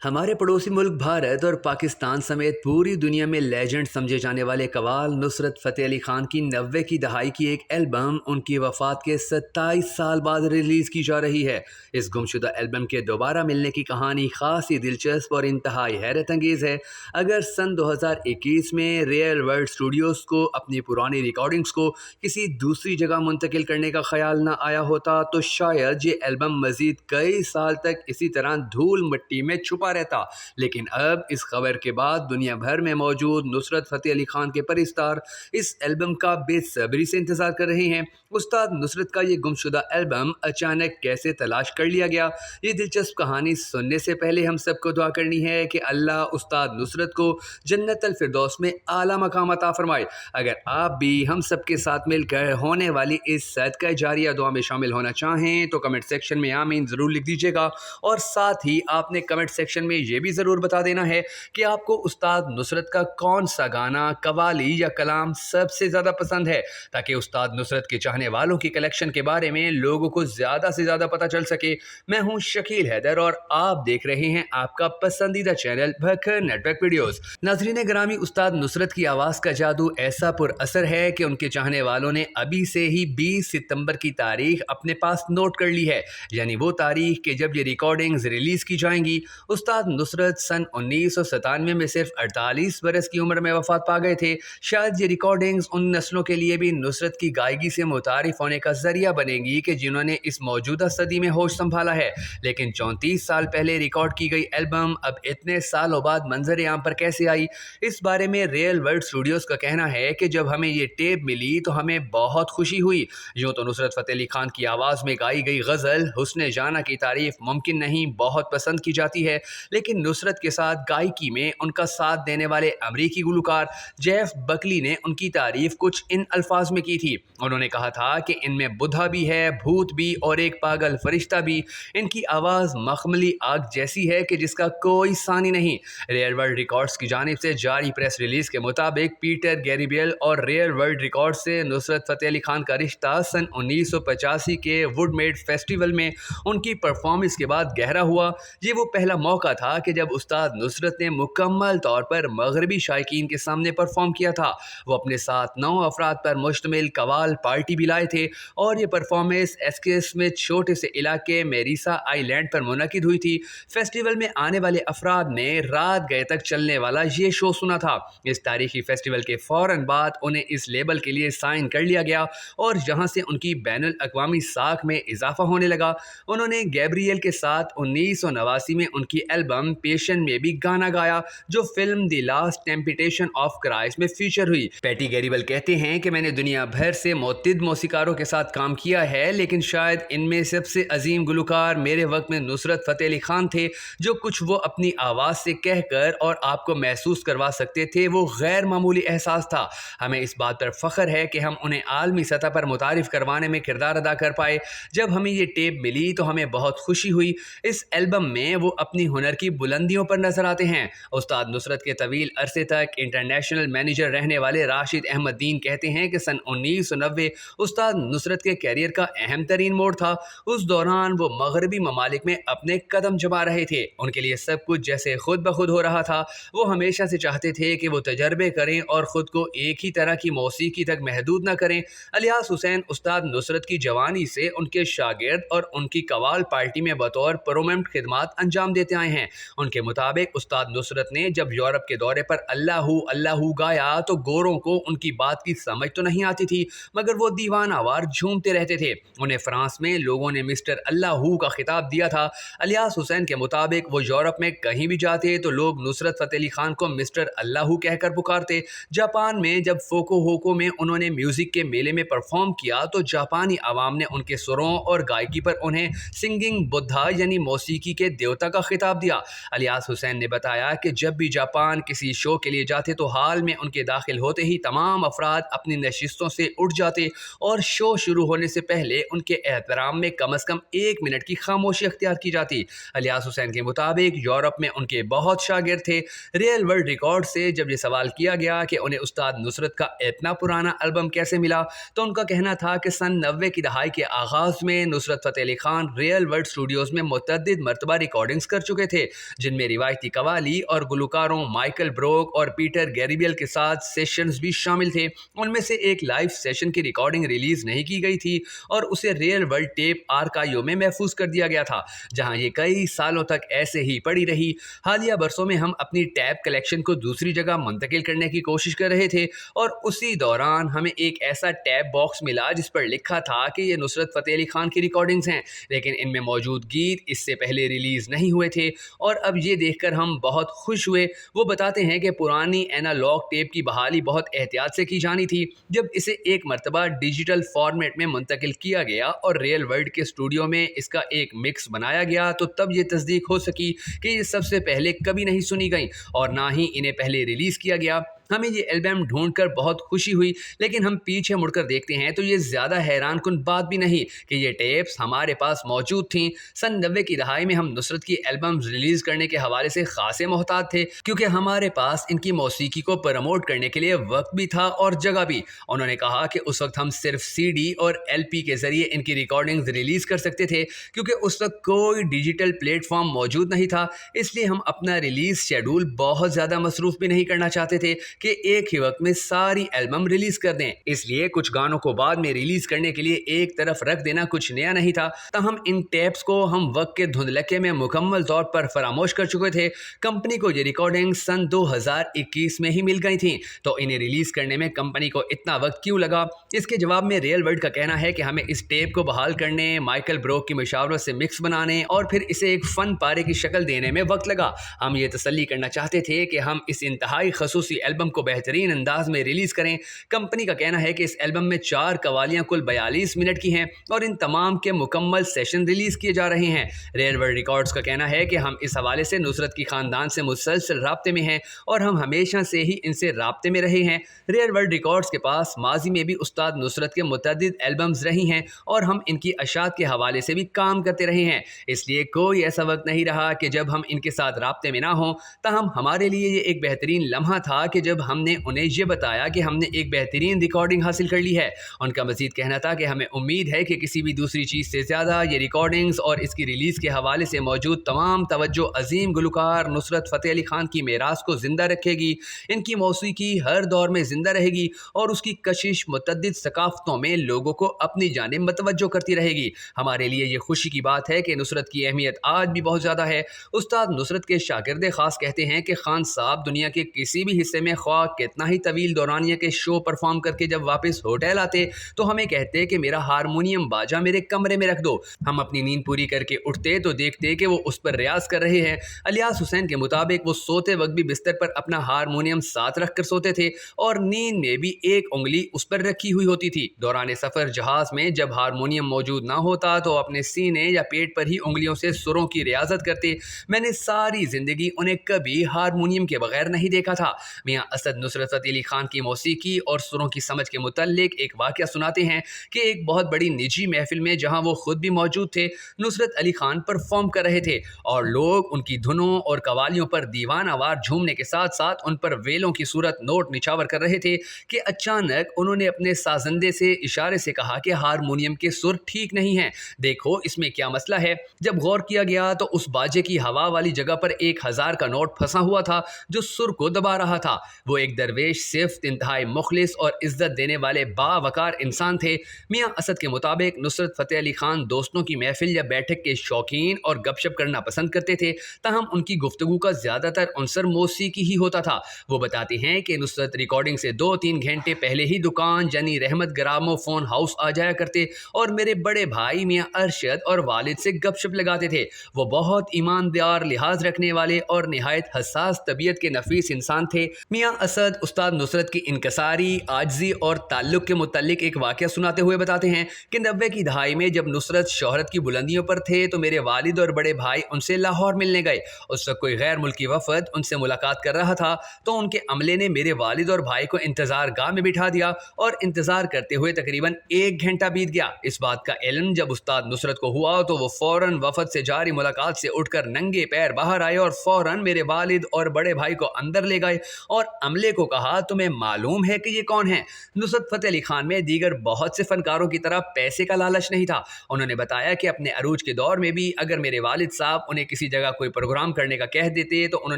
ہمارے پڑوسی ملک بھارت اور پاکستان سمیت پوری دنیا میں لیجنڈ سمجھے جانے والے قوال نصرت فتح علی خان کی 90 کی دہائی کی ایک البم ان کی وفات کے 27 سال بعد ریلیز کی جا رہی ہے۔ اس گمشدہ البم کے دوبارہ ملنے کی کہانی خاصی دلچسپ اور انتہائی حیرت انگیز ہے۔ اگر سن 2021 میں ریئل ورلڈ اسٹوڈیوز کو اپنی پرانی ریکارڈنگز کو کسی دوسری جگہ منتقل کرنے کا خیال نہ آیا ہوتا تو شاید یہ البم مزید کئی سال تک اسی طرح دھول مٹی میں چھپا رہتا، لیکن اب اس خبر کے بعد دنیا بھر میں موجود نصرت فتح علی خان کے پرستار اس البم کا بے صبری سے انتظار کر رہے ہیں۔ استاد نصرت کا یہ گمشدہ البم اچانک کیسے تلاش کر لیا گیا، یہ دلچسپ کہانی سننے سے پہلے ہم سب کو دعا کرنی ہے کہ اللہ استاد نصرت کو جنت الفردوس میں اعلیٰ مقام عطا فرمائے۔ اگر آپ بھی ہم سب کے ساتھ مل کر ہونے والی اس صدقہ جاریہ دعا میں شامل ہونا چاہیں تو کمنٹ سیکشن میں آمین ضرور لکھ دیجیے گا، اور ساتھ ہی آپ نے کمنٹ سیکشن میں یہ بھی ضرور بتا دینا ہے کہ آپ کو استاد نصرت کا کون سا گانا، قوالی یا کلام سب سے زیادہ پسند ہے، تاکہ استاد نصرت کے چاہنے والوں کی کلیکشن کے بارے میں لوگوں کو زیادہ سے زیادہ پتہ چل سکے۔ میں ہوں شکیل حیدر اور آپ دیکھ رہے ہیں آپ کا پسندیدہ channel Bhakkar network videos. ناظرین گرامی، استاد نصرت کی آواز کا جادو ایسا پر اثر ہے کہ ان کے چاہنے والوں نے ابھی سے ہی 20 ستمبر کی تاریخ اپنے پاس نوٹ کر لی ہے، یعنی وہ تاریخ کہ جب یہ ریکارڈنگز ریلیز کی جائیں گی۔ استاد نصرت سن 1997 میں صرف 48 برس کی عمر میں وفات پا گئے تھے۔ شاید یہ ریکارڈنگز ان نسلوں کے لیے بھی نصرت کی گائیگی سے متعارف ہونے کا ذریعہ بنے گی کہ جنہوں نے اس موجودہ صدی میں ہوش سنبھالا ہے، لیکن 34 سال پہلے ریکارڈ کی گئی البم اب اتنے سالوں بعد منظر عام پر کیسے آئی؟ اس بارے میں ریئل ورلڈ اسٹوڈیوز کا کہنا ہے کہ جب ہمیں یہ ٹیپ ملی تو ہمیں بہت خوشی ہوئی۔ یوں تو نصرت فتح علی خان کی آواز میں گائی گئی غزل حسن جانا کی تعریف ممکن نہیں بہت پسند کی جاتی ہے، لیکن نصرت کے ساتھ گائیکی میں ان کا ساتھ دینے والے امریکی گلوکار جیف بکلی نے ان کی تعریف کچھ ان الفاظ میں کی تھی۔ انہوں نے کہا تھا کہ ان میں بدھا بھی ہے، بھوت بھی اور ایک پاگل فرشتہ بھی۔ ان کی آواز مخملی آگ جیسی ہے کہ جس کا کوئی ثانی نہیں۔ ریئل ورلڈ ریکارڈز کی جانب سے جاری پریس ریلیز کے مطابق پیٹر گیریبیل اور ریئل ورلڈ ریکارڈ سے نصرت فتح علی خان کا رشتہ سن 1985 کے وڈ میڈ فیسٹیول میں ان کی پرفارمنس کے بعد گہرا ہوا۔ یہ وہ پہلا موقع تھا کہ جب استاد نصرت نے مکمل طور پر مغربی شائقین کے سامنے پرفارم کیا تھا۔ وہ اپنے ساتھ 9 افراد پر مشتمل قوال پارٹی بھی لائے تھے، اور یہ پرفارمنس ایسکیس میں چھوٹے سے علاقے میریسا آئی لینڈ پر منعقد ہوئی تھی۔ فیسٹیول میں آنے والے افراد نے رات گئے تک چلنے والا یہ شو سنا تھا۔ اس تاریخی فیسٹیول کے فوراً بعد انہیں اس لیبل کے لیے سائن کر لیا گیا، اور جہاں سے ان کی بین الاقوامی ساکھ میں اضافہ ہونے لگا۔ انہوں نے گیبریل کے ساتھ 1989 میں ان کی البم پیشن میں بھی گانا گایا، جو film the last temptation of Christ میں فیچر ہوئی۔ پیٹی گیریبل کہتے ہیں کہ میں نے دنیا بھر سے متعدد موسیقاروں کے ساتھ کام کیا ہے، لیکن شاید ان میں سب سے عظیم گلوکار میرے وقت میں نصرت فتح علی خان تھے۔ جو کچھ وہ اپنی آواز سے کہہ کر اور آپ کو محسوس کروا سکتے تھے وہ غیر معمولی احساس تھا۔ ہمیں اس بات پر فخر ہے کہ ہم انہیں عالمی سطح پر متعارف کروانے میں کردار ادا کر پائے۔ جب ہمیں یہ ٹیپ ملی تو ہمیں بہت خوشی ہوئی۔ اس البم میں وہ اپنی ہنر کی بلندیوں پر نظر آتے ہیں۔ استاد نصرت کے طویل عرصے تک انٹرنیشنل مینیجر رہنے والے راشد احمد دین کہتے ہیں کہ سن 1990 استاد نصرت کے کیریئر کا اہم ترین موڑ تھا۔ اس دوران وہ مغربی ممالک میں اپنے قدم جما رہے تھے۔ ان کے لیے سب کچھ جیسے خود بخود ہو رہا تھا۔ وہ ہمیشہ سے چاہتے تھے کہ وہ تجربے کریں اور خود کو ایک ہی طرح کی موسیقی تک محدود نہ کریں۔ الیاس حسین استاد نصرت کی جوانی سے ان کے شاگرد اور ان کی قوال پارٹی میں بطور پرومنٹ خدمات انجام دیتے آئے ہیں۔ ان کے مطابق استاد نصرت نے جب یورپ کے دورے پر اللہ اللہ گایا تو گوروں کو ان کی بات کی سمجھ تو نہیں آتی تھی، مگر وہ دیوانہ وار جھومتے رہتے تھے۔ انہیں فرانس میں لوگوں نے مسٹر اللہ کا خطاب دیا تھا۔ الیاس حسین کے مطابق وہ یورپ میں کہیں بھی جاتے تو لوگ نصرت فتح علی خان کو مسٹر اللہ کہہ کر پکارتے۔ جاپان میں جب فوکو ہوکو میں انہوں نے میوزک کے میلے میں پرفارم کیا تو جاپانی عوام نے ان کے سروں اور گائیکی پر انہیں سنگنگ بدھا یعنی موسیقی کے دیوتا کا خطاب دیا۔ الیاس حسین نے بتایا کہ جب بھی جاپان کسی شو کے لیے جاتے تو حال میں ان کے داخل ہوتے ہی تمام افراد اپنی نشستوں سے اٹھ جاتے اور شو شروع ہونے سے پہلے ان کے احترام میں کم از کم 1 منٹ کی خاموشی اختیار کی جاتی۔ الیاس حسین کے مطابق یورپ میں ان کے بہت شاگرد تھے۔ ریئل ورلڈ ریکارڈ سے جب یہ سوال کیا گیا کہ انہیں استاد نصرت کا اتنا پرانا البم کیسے ملا تو ان کا کہنا تھا کہ سن 90 کی دہائی کے آغاز میں Nusrat Fateh Ali Khan real world studios میں متعدد مرتبہ ریکارڈنگز کر چکے تھے, جن میں روایتی قوالی اور گلوکاروں مائیکل بروک اور پیٹر گیریبیل کے ساتھ سیشنز بھی شامل تھے. ان میں سے ایک لائیو سیشن کی ریکارڈنگ ریلیز نہیں کی گئی تھی اور اسے ریئل ورلڈ ٹیپ آرکائیو میں محفوظ کر دیا گیا تھا, جہاں یہ کئی سالوں تک ایسے ہی پڑی رہی. حالیہ برسوں میں ہم اپنی ٹیپ کلیکشن کو دوسری جگہ منتقل کرنے کی کوشش کر رہے تھے اور اسی دوران ہمیں ایک ایسا ٹیپ باکس ملا جس پر لکھا تھا کہ یہ نصرت فتح علی خان کی ریکارڈنگز ہیں, لیکن ان میں موجود گیت اس سے پہلے ریلیز نہیں ہوئے تھے. اور اب یہ دیکھ کر ہم بہت خوش ہوئے. وہ بتاتے ہیں کہ پرانی اینالاگ ٹیپ کی بحالی بہت احتیاط سے کی جانی تھی. جب اسے ایک مرتبہ ڈیجیٹل فارمیٹ میں منتقل کیا گیا اور ریئل ورلڈ کے اسٹوڈیو میں اس کا ایک مکس بنایا گیا تو تب یہ تصدیق ہو سکی کہ یہ سب سے پہلے کبھی نہیں سنی گئیں اور نہ ہی انہیں پہلے ریلیز کیا گیا. ہمیں یہ البم ڈھونڈ کر بہت خوشی ہوئی, لیکن ہم پیچھے مڑ کر دیکھتے ہیں تو یہ زیادہ حیران کن بات بھی نہیں کہ یہ ٹیپس ہمارے پاس موجود تھیں. سن 90 کی دہائی میں ہم نصرت کی البمز ریلیز کرنے کے حوالے سے خاصے محتاط تھے, کیونکہ ہمارے پاس ان کی موسیقی کو پروموٹ کرنے کے لیے وقت بھی تھا اور جگہ بھی. انہوں نے کہا کہ اس وقت ہم صرف سی ڈی اور ایل پی کے ذریعے ان کی ریکارڈنگز ریلیز کر سکتے تھے, کیونکہ اس وقت کوئی ڈیجیٹل پلیٹ فارم موجود نہیں تھا. اس لیے ہم اپنا ریلیز شیڈول بہت زیادہ مصروف بھی نہیں کرنا چاہتے تھے کہ ایک ہی وقت میں ساری البم ریلیز کر دیں. اس لیے کچھ گانوں کو بعد میں ریلیز کرنے کے لیے ایک طرف رکھ دینا کچھ نیا نہیں تھا. تاہم ان ٹیپس کو ہم وقت کے دھندلکے میں مکمل طور پر فراموش کر چکے تھے. کمپنی کو یہ ریکارڈنگ سن 2021 میں ہی مل گئی تھیں, تو انہیں ریلیز کرنے میں کمپنی کو اتنا وقت کیوں لگا؟ اس کے جواب میں ریئل ورلڈ کا کہنا ہے کہ ہمیں اس ٹیپ کو بحال کرنے, مائیکل بروک کی مشاورت سے مکس بنانے اور پھر اسے ایک فن پارے کی شکل دینے میں وقت لگا. ہم یہ تسلی کرنا چاہتے تھے کہ ہم اس انتہائی خصوصی البم کو بہترین انداز میں ریلیز کریں. کمپنی کا کہنا ہے کہ اس البم میں 4 قوالیاں کل 42 منٹ کی ہیں اور ان تمام کے مکمل سیشن ریلیز کیے جا رہے ہیں. ریئل ورلڈ ریکارڈز کا کہنا ہے کہ ہم اس حوالے سے نصرت کی خاندان سے مسلسل رابطے میں ہیں اور ہم ہمیشہ سے ہی ان سے رابطے میں رہے ہیں. ریئل ورلڈ ریکارڈز کے پاس ماضی میں بھی استاد نصرت کے متعدد البمز رہی ہیں اور ہم ان کی اشاعت کے حوالے سے بھی کام کرتے رہے ہیں. اس لیے کوئی ایسا وقت نہیں رہا کہ جب ہم ان کے ساتھ رابطے میں نہ ہوں. تاہم ہمارے لیے یہ ایک بہترین لمحہ تھا کہ جب ہم نے انہیں یہ بتایا کہ ہم نے ایک بہترین ریکارڈنگ حاصل کر لی ہے. ان کا مزید کہنا تھا کہ ہمیں امید ہے کہ کسی بھی دوسری چیز سے زیادہ یہ ریکارڈنگز اور اس کی ریلیز کے حوالے سے موجود تمام توجہ عظیم گلوکار نصرت فتح علی خان کی میراث کو زندہ رکھے گی. ان کی موسیقی ہر دور میں زندہ رہے گی اور اس کی کشش متعدد ثقافتوں میں لوگوں کو اپنی جانب متوجہ کرتی رہے گی. ہمارے لیے یہ خوشی کی بات ہے کہ نصرت کی اہمیت آج بھی بہت زیادہ ہے. استاد نصرت کے شاگرد خاص کہتے ہیں کہ خان صاحب دنیا کے کسی بھی حصے میں خواہ کتنا ہی طویل دورانیہ کے شو پرفارم کر کے جب واپس ہوٹل آتے تو ہمیں کہتے کہ میرا ہارمونیم باجا میرے کمرے میں رکھ دو. ہم اپنی نیند پوری کر کے اٹھتے تو دیکھتے کہ وہ اس پر ریاض کر رہے ہیں. الیاس حسین کے مطابق وہ سوتے وقت بھی بستر پر اپنا ہارمونیم ساتھ رکھ کر سوتے تھے اور نیند میں بھی ایک انگلی اس پر رکھی ہوئی ہوتی تھی. دوران سفر جہاز میں جب ہارمونیم موجود نہ ہوتا تو اپنے سینے یا پیٹ پر ہی انگلیوں سے سروں کی ریاضت کرتے. میں نے ساری زندگی انہیں کبھی ہارمونیم کے بغیر نہیں دیکھا تھا. میاں اسد نصرت فتح علی خان کی موسیقی اور سروں کی سمجھ کے متعلق ایک واقعہ سناتے ہیں کہ ایک بہت بڑی نجی محفل میں جہاں وہ خود بھی موجود تھے نصرت علی خان پرفارم کر رہے تھے اور لوگ ان کی دھنوں اور قوالیوں پر دیوانہ وار جھومنے کے ساتھ ساتھ ان پر ویلوں کی صورت نوٹ نچھاور کر رہے تھے کہ اچانک انہوں نے اپنے سازندے سے اشارے سے کہا کہ ہارمونیم کے سر ٹھیک نہیں ہیں, دیکھو اس میں کیا مسئلہ ہے. جب غور کیا گیا تو اس باجے کی ہوا والی جگہ پر 1000 کا نوٹ پھنسا ہوا تھا جو سر کو دبا رہا تھا. وہ ایک درویش صفت انتہائی مخلص اور عزت دینے والے باوقار انسان تھے. میاں اسد کے مطابق نصرت فتح علی خان دوستوں کی محفل یا بیٹھک کے شوقین اور گپ شپ کرنا پسند کرتے تھے. تاہم ان کی گفتگو کا زیادہ تر عنصر موسیقی ہی ہوتا تھا. وہ بتاتے ہیں کہ نصرت ریکارڈنگ سے 2-3 گھنٹے پہلے ہی دکان یعنی رحمت گرامو فون ہاؤس آ جایا کرتے اور میرے بڑے بھائی میاں ارشد اور والد سے گپ شپ لگاتے تھے. وہ بہت ایماندار, لحاظ رکھنے والے اور نہایت حساس طبیعت کے نفیس انسان تھے. میاں اسد استاد نصرت کی انکساری, عاجزی اور تعلق کے متعلق ایک واقعہ سناتے ہوئے بتاتے ہیں کہ 90 کی دہائی میں جب نصرت شہرت کی بلندیوں پر تھے تو میرے والد اور بڑے بھائی ان سے لاہور ملنے گئے. اس وقت کوئی غیر ملکی وفد ان سے ملاقات کر رہا تھا تو ان کے عملے نے میرے والد اور بھائی کو انتظار گاہ میں بٹھا دیا اور انتظار کرتے ہوئے تقریباً 1 گھنٹہ بیت گیا. اس بات کا علم جب استاد نصرت کو ہوا تو وہ فوراً وفد سے جاری ملاقات سے اٹھ کر ننگے پیر باہر آئے اور فوراً میرے والد اور بڑے بھائی کو اندر لے گئے اور عملے کو کہا تمہیں معلوم ہے کہ یہ کون ہیں؟ نصرت فتح علی خان میں دیگر بہت سے فنکاروں کی طرح پیسے کا لالچ نہیں تھا۔ انہوں نے بتایا کہ اپنے عروج کے دور میں بھی اگر میرے والد صاحب انہیں کسی جگہ کوئی پروگرام کرنے کا کہہ دیتے تو انہوں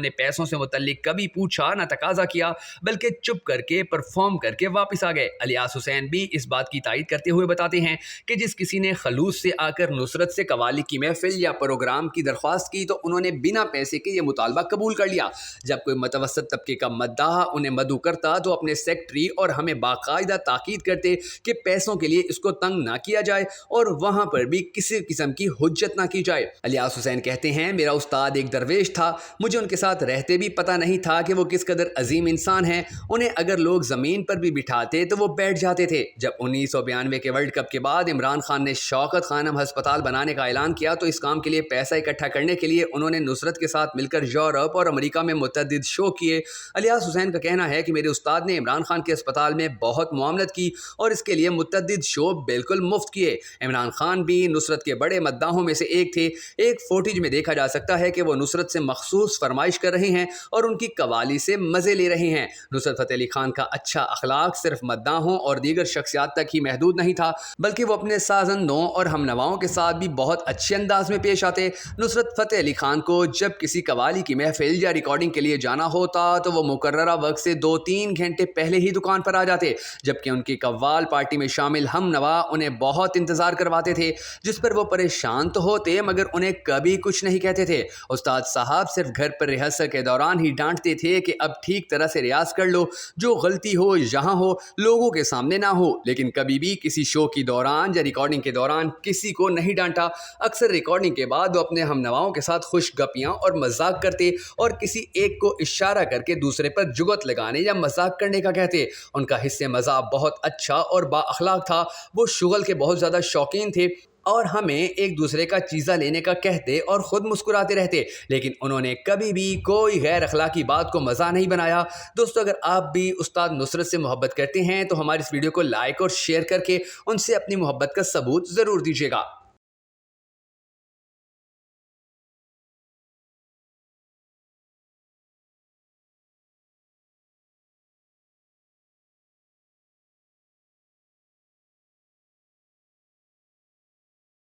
نے پیسوں سے متعلق کبھی پوچھا نہ تقاضا کیا، بلکہ چپ کر کے پرفارم کر کے واپس آ گئے۔ الیاس حسین بھی اس بات کی تائید کرتے ہوئے بتاتے ہیں کہ جس کسی نے خلوص سے آ کر نصرت سے قوالی کی محفل یا پروگرام کی درخواست کی تو انہوں نے بنا پیسے کے یہ مطالبہ قبول کر لیا۔ جب کوئی متوسط طبقے کا مداح انہیں مدعو کرتا تو اپنے سیکٹری اور ہمیں باقاعدہ تاکید کرتے کہ پیسوں کے لیے اس کو تنگ نہ کیا جائے اور وہاں پر بھی کسی قسم کی حجت نہ کی جائے۔ الیاس حسین کہتے ہیں میرا استاد ایک درویش تھا، مجھے ان کے ساتھ رہتے بھی پتہ نہیں تھا کہ وہ کس قدر عظیم انسان ہیں۔ انہیں اگر لوگ زمین پر بھی بٹھاتے تو وہ بیٹھ جاتے تھے۔ جب 1992 کے ورلڈ کپ کے بعد عمران خان نے شوکت خانم ہسپتال بنانے کا اعلان کیا تو اس کام کے لیے پیسہ اکٹھا کرنے کے لیے انہوں نے نصرت کے ساتھ مل کر یورپ اور امریکہ میں متعدد شو کیے۔ الیاس حسین کا کہنا ہے کہ میرے استاد نے عمران خان کے اسپتال میں بہت معاملت کی اور اس کے لیے متعدد شو بالکل مفت کیے۔ عمران خان بھی نصرت کے بڑے مداحوں میں سے ایک تھے۔ ایک فوٹیج میں دیکھا جا سکتا ہے کہ وہ نصرت سے مخصوص فرمائش کر رہے ہیں اور ان کی قوالی سے مزے لے رہے ہیں۔ نصرت فتح علی خان کا اچھا اخلاق صرف مداحوں اور دیگر شخصیات تک ہی محدود نہیں تھا، بلکہ وہ اپنے سازندوں اور ہم نواؤں کے ساتھ بھی بہت اچھے انداز میں پیش آتے۔ نصرت فتح علی خان کو جب کسی قوالی کی محفل یا ریکارڈنگ کے لیے جانا ہوتا تو وہ مقررہ وقت سے 2-3 گھنٹے پہلے ہی دکان پر آ جاتے، جبکہ ان کی قوال پارٹی میں شامل ہم نوا انہیں بہت انتظار کرواتے تھے، جس پر وہ پریشان تو ہوتے مگر انہیں کبھی کچھ نہیں کہتے تھے۔ استاد صاحب صرف گھر پر ریہرسل کے دوران ہی ڈانٹتے تھے کہ اب ٹھیک طرح سے ریاض کر لو، جو غلطی ہو یہاں ہو، لوگوں کے سامنے نہ ہو، لیکن کبھی بھی کسی شو کی دوران یا ریکارڈنگ کے دوران کسی کو نہیں ڈانٹا۔ اکثر ریکارڈنگ کے بعد وہ اپنے ہم نواؤں کے ساتھ خوش گپیاں اور مذاق کرتے اور کسی ایک کو اشارہ کر کے دوسرے پر جگت لگانے یا مذاق کرنے کا کہتے۔ ان کا حصہ مزاح بہت اچھا اور با اخلاق تھا، وہ شغل کے بہت زیادہ شوقین تھے اور ہمیں ایک دوسرے کا چیزہ لینے کا کہتے اور خود مسکراتے رہتے، لیکن انہوں نے کبھی بھی کوئی غیر اخلاقی بات کو مزاح نہیں بنایا۔ دوستو، اگر آپ بھی استاد نصرت سے محبت کرتے ہیں تو ہماری اس ویڈیو کو لائک اور شیئر کر کے ان سے اپنی محبت کا ثبوت ضرور دیجیے گا۔